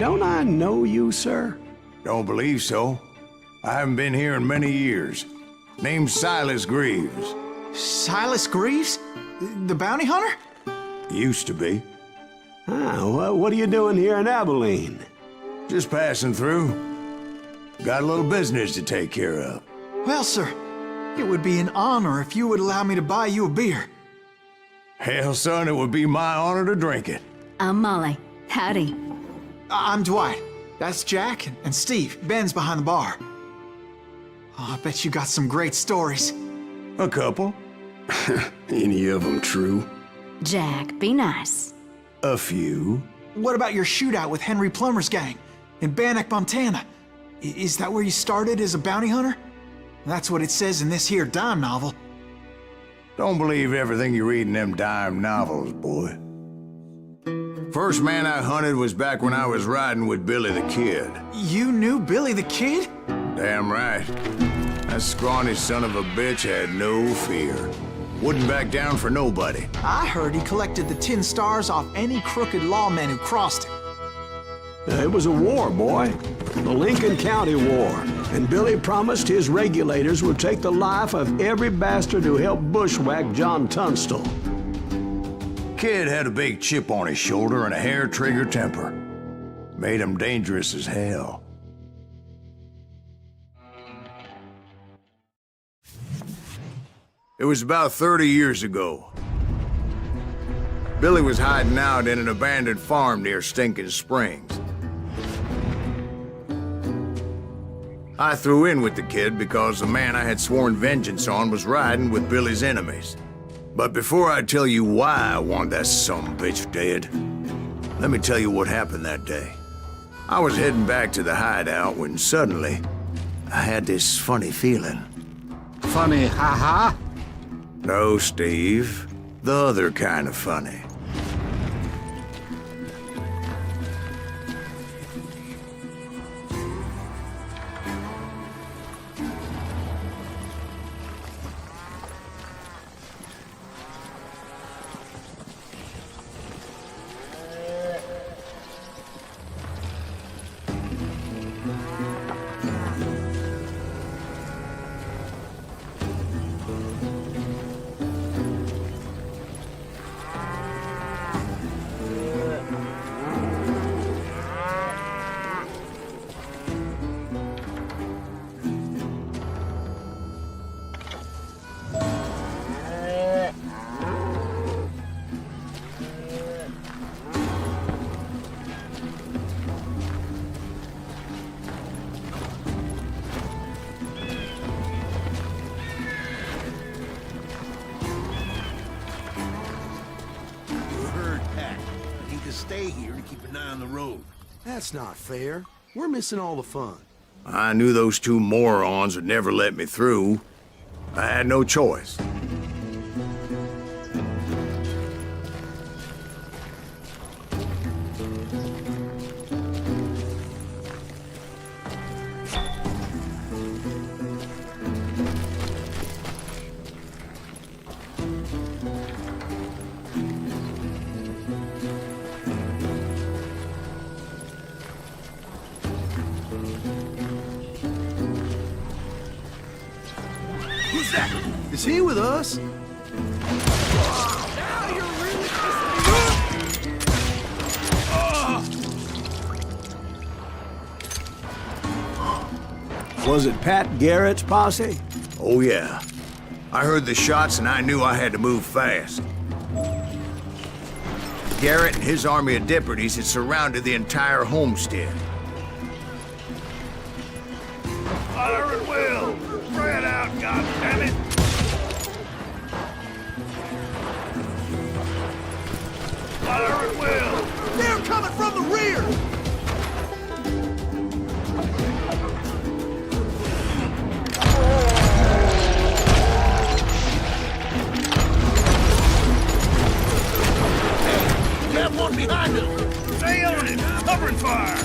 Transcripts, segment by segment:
don't I know you, sir? Don't believe so. I haven't been here in many years. Name's Silas Greaves. Silas Greaves? The bounty hunter? Used to be. Well, what are you doing here in Abilene? Just passing through. Got a little business to take care of. Well, sir, it would be an honor if you would allow me to buy you a beer. Hell, son, it would be my honor to drink it. I'm Molly. Howdy. I'm Dwight. That's Jack and Steve. Ben's behind the bar. Oh, I bet you got some great stories. A couple. Any of them true? Jack, be nice. A few. What about your shootout with Henry Plummer's gang in Bannock, Montana? Is that where you started as a bounty hunter? That's what it says in this here dime novel. Don't believe everything you read in them dime novels, boy. First man I hunted was back when I was riding with Billy the Kid. You knew Billy the Kid? Damn right. That scrawny son of a bitch had no fear. Wouldn't back down for nobody. I heard he collected the 10 stars off any crooked lawmen who crossed him. It was a war, boy. The Lincoln County War. And Billy promised his regulators would take the life of every bastard who helped bushwhack John Tunstall. Kid had a big chip on his shoulder and a hair-trigger temper. Made him dangerous as hell. It was about 30 years ago. Billy was hiding out in an abandoned farm near Stinking Springs. I threw in with the kid because the man I had sworn vengeance on was riding with Billy's enemies. But before I tell you why I want that sumbitch dead, let me tell you what happened that day. I was heading back to the hideout when suddenly I had this funny feeling. Funny, haha? No, Steve. The other kind of funny. Stay here to keep an eye on the road. That's not fair. We're missing all the fun. I knew those two morons would never let me through. I had no choice. Who's that? Is he with us? Now you're really Was it Pat Garrett's posse? Oh yeah. I heard the shots and I knew I had to move fast. Garrett and his army of deputies had surrounded the entire homestead. Fire at will! Spread out, goddammit! Fire at will! They're coming from the rear! We have one behind us! Stay on it! Covering fire!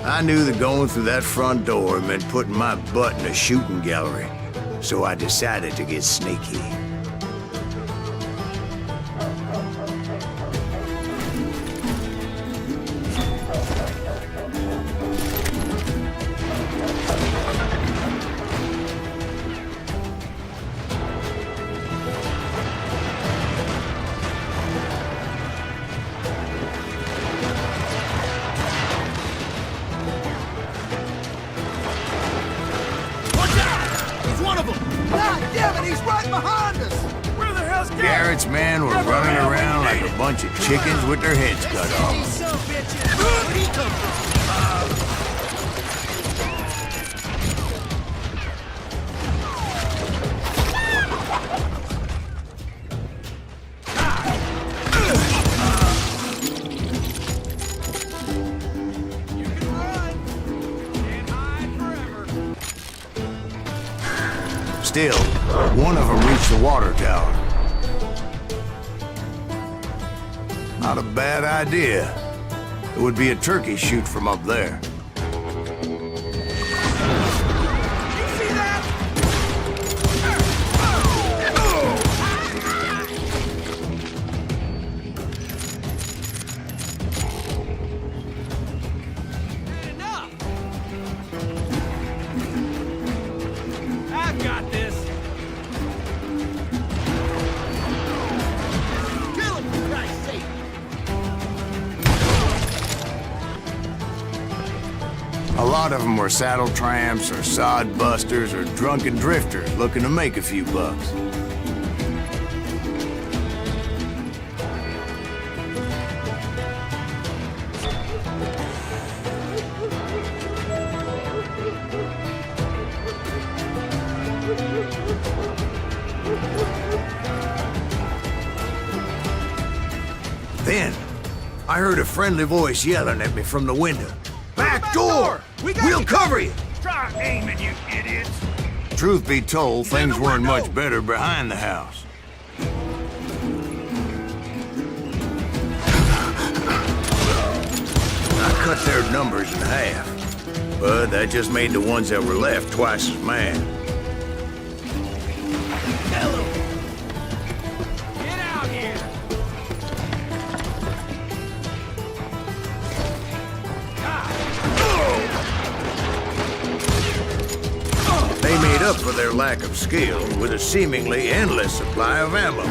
I knew that going through that front door meant putting my butt in a shooting gallery, so I decided to get sneaky. Garrett's men were running around like a bunch of chickens with their heads cut off. Still, one of them reached the water tower. Not a bad idea. It would be a turkey shoot from up there. I've got this. Kill him, for Christ's sake. A lot of them were saddle tramps or sod busters or drunken drifters looking to make a few bucks. Then, I heard a friendly voice yelling at me from the window. Back door! We'll cover you! Try aiming, you idiots. Truth be told, things weren't much better behind the house. I cut their numbers in half, but that just made the ones that were left twice as mad. Get out here. They made up for their lack of skill with a seemingly endless supply of ammo.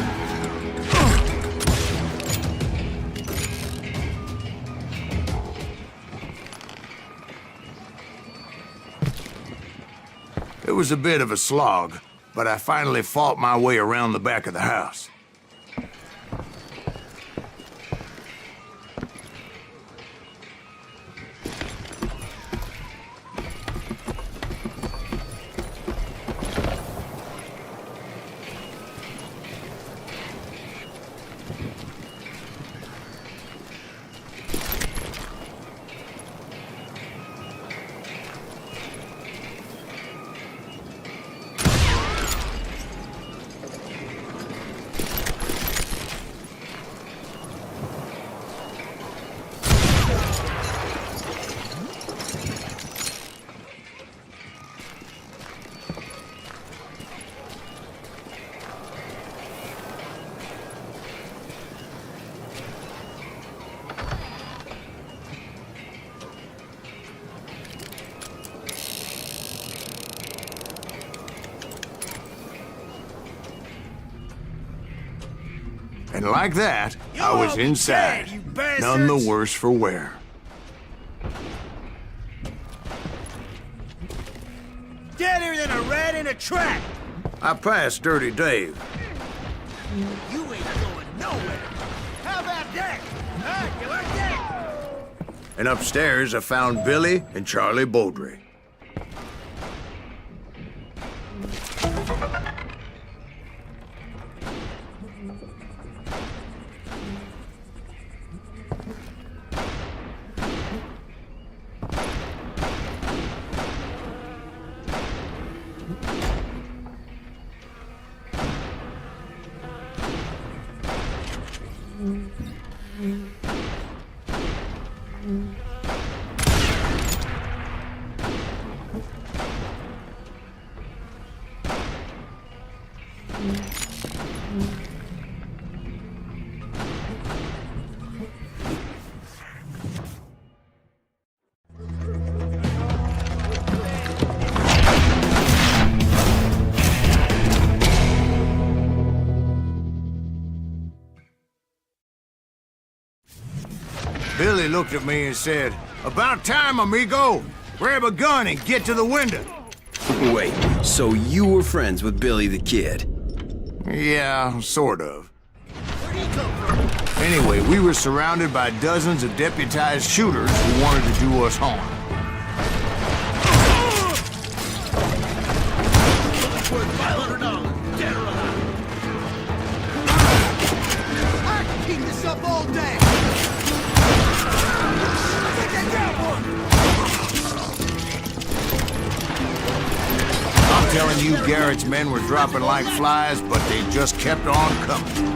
It was a bit of a slog, but I finally fought my way around the back of the house. And like that, I was inside, none the worse for wear. Deader than a rat in a trap. I passed Dirty Dave. You ain't going nowhere. How about that? Huh? You like that? And upstairs, I found Billy and Charlie Beaudry. looked at me and said, "About time, amigo! Grab a gun and get to the window!" Wait, so you were friends with Billy the Kid? Yeah, sort of. Anyway, we were surrounded by dozens of deputized shooters who wanted to do us harm. Worth $500, dead or alive. I can keep this up all day. I think I got one. I'm telling you, Garrett's men were dropping like flies, but they just kept on coming.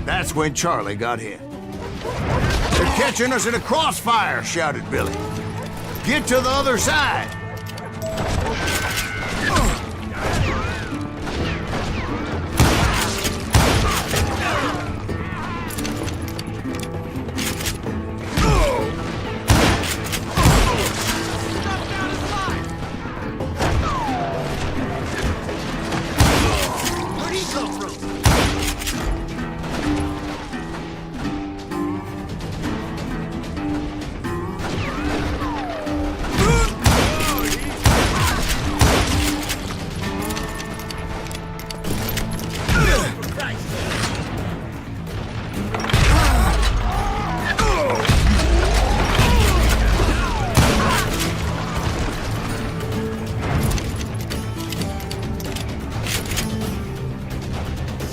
That's when Charlie got hit. "They're catching us in a crossfire," shouted Billy. "Get to the other side!" Where'd he come from?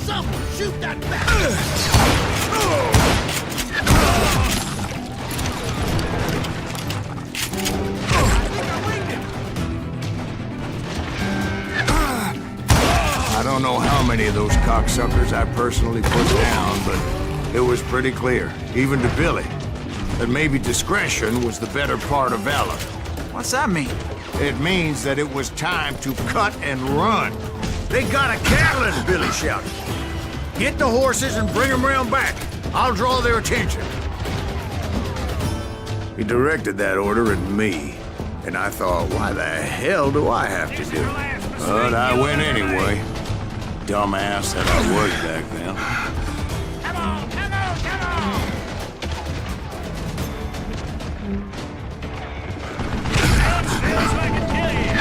Someone shoot that bastard! I don't know how many of those cocksuckers I personally put down, but it was pretty clear, even to Billy, that maybe discretion was the better part of valor. What's that mean? It means that it was time to cut and run. "They got a Catlin," Billy shouted. "Get the horses and bring them round back. I'll draw their attention." He directed that order at me, and I thought, why the hell do I have to do it? But I went anyway. Dumbass that I was back then. Come on, come on, come on! Upstairs so I can kill you!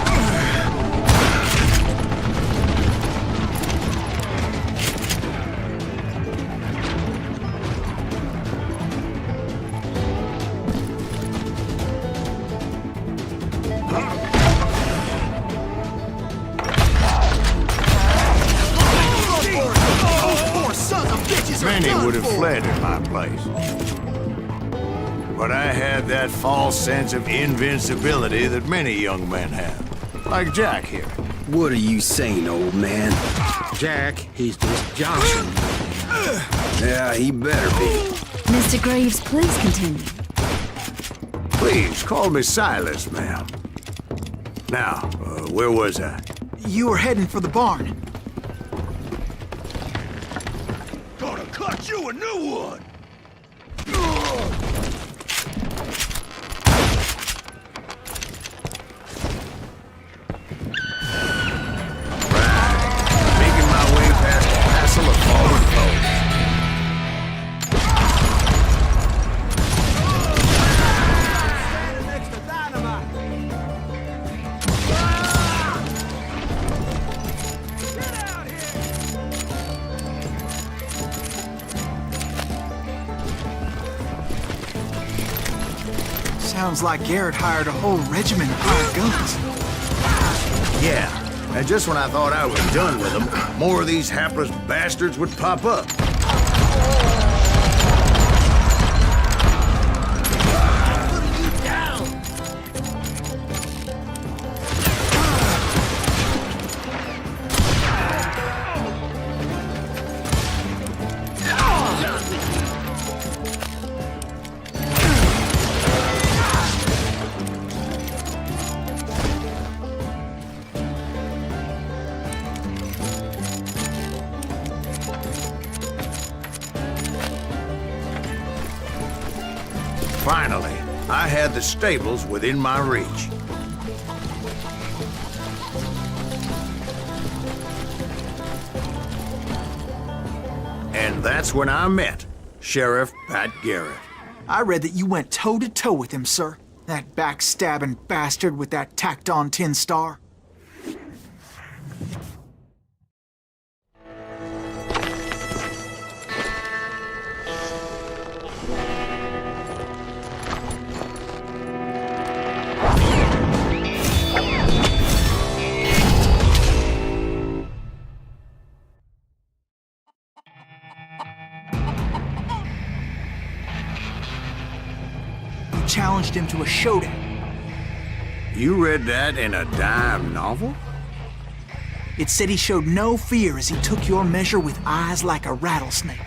Many would have fled in my place. But I had that false sense of invincibility that many young men have. Like Jack here. What are you saying, old man? Jack, he's just Johnson. Yeah, he better be. Mr. Graves, please continue. Please, call me Silas, ma'am. Now, where was I? You were heading for the barn. Gonna cut you a new one! Making my way past the castle of fallen foes. Next to dynamite! Get out here! Sounds like Garrett hired a whole regiment of hired guns. Yeah, and just when I thought I was done with them, more of these hapless bastards would pop up. Putting you down! Finally, I had the stables within my reach. And that's when I met Sheriff Pat Garrett. I read that you went toe-to-toe with him, sir. That backstabbing bastard with that tacked-on tin star. Challenged him to a showdown. You read that in a dime novel? It said he showed no fear as he took your measure with eyes like a rattlesnake.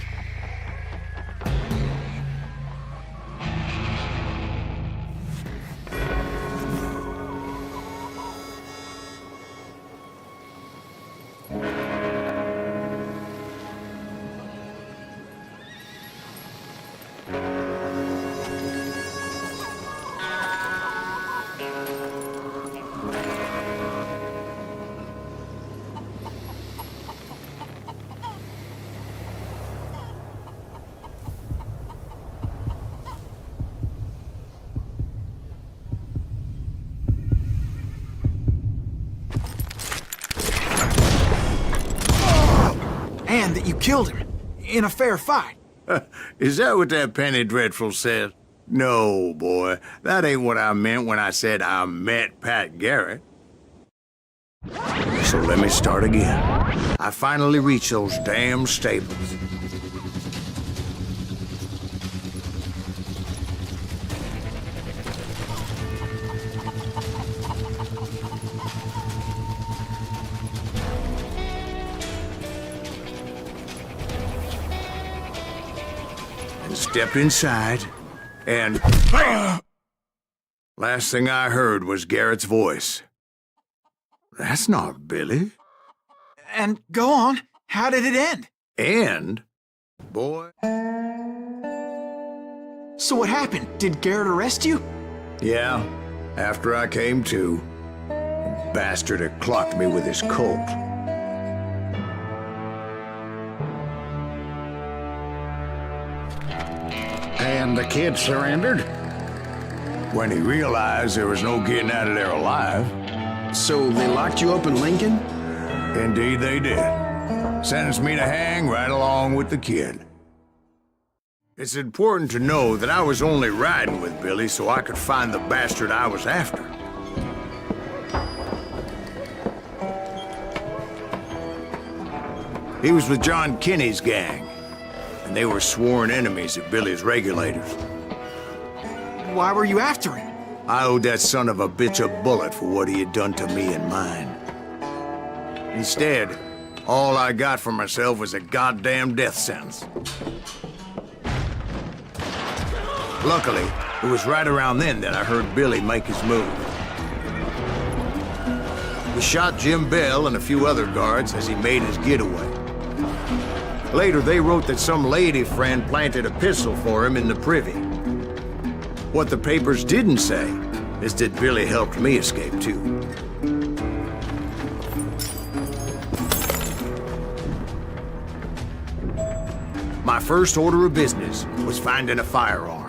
And that you killed him in a fair fight. Is that what that Penny Dreadful said? No, boy. That ain't what I meant when I said I met Pat Garrett. So let me start again. I finally reached those damn stables. Stepped inside, and last thing I heard was Garrett's voice. That's not Billy. And go on, how did it end? And, boy... So what happened? Did Garrett arrest you? Yeah, after I came to, the bastard had clocked me with his Colt. And the kid surrendered? When he realized there was no getting out of there alive. So they locked you up in Lincoln? Indeed they did. Sentenced me to hang right along with the kid. It's important to know that I was only riding with Billy so I could find the bastard I was after. He was with John Kinney's gang, and they were sworn enemies of Billy's regulators. Why were you after him? I owed that son of a bitch a bullet for what he had done to me and mine. Instead, all I got for myself was a goddamn death sentence. Luckily, it was right around then that I heard Billy make his move. He shot Jim Bell and a few other guards as he made his getaway. Later, they wrote that some lady friend planted a pistol for him in the privy. What the papers didn't say is that Billy helped me escape, too. My first order of business was finding a firearm.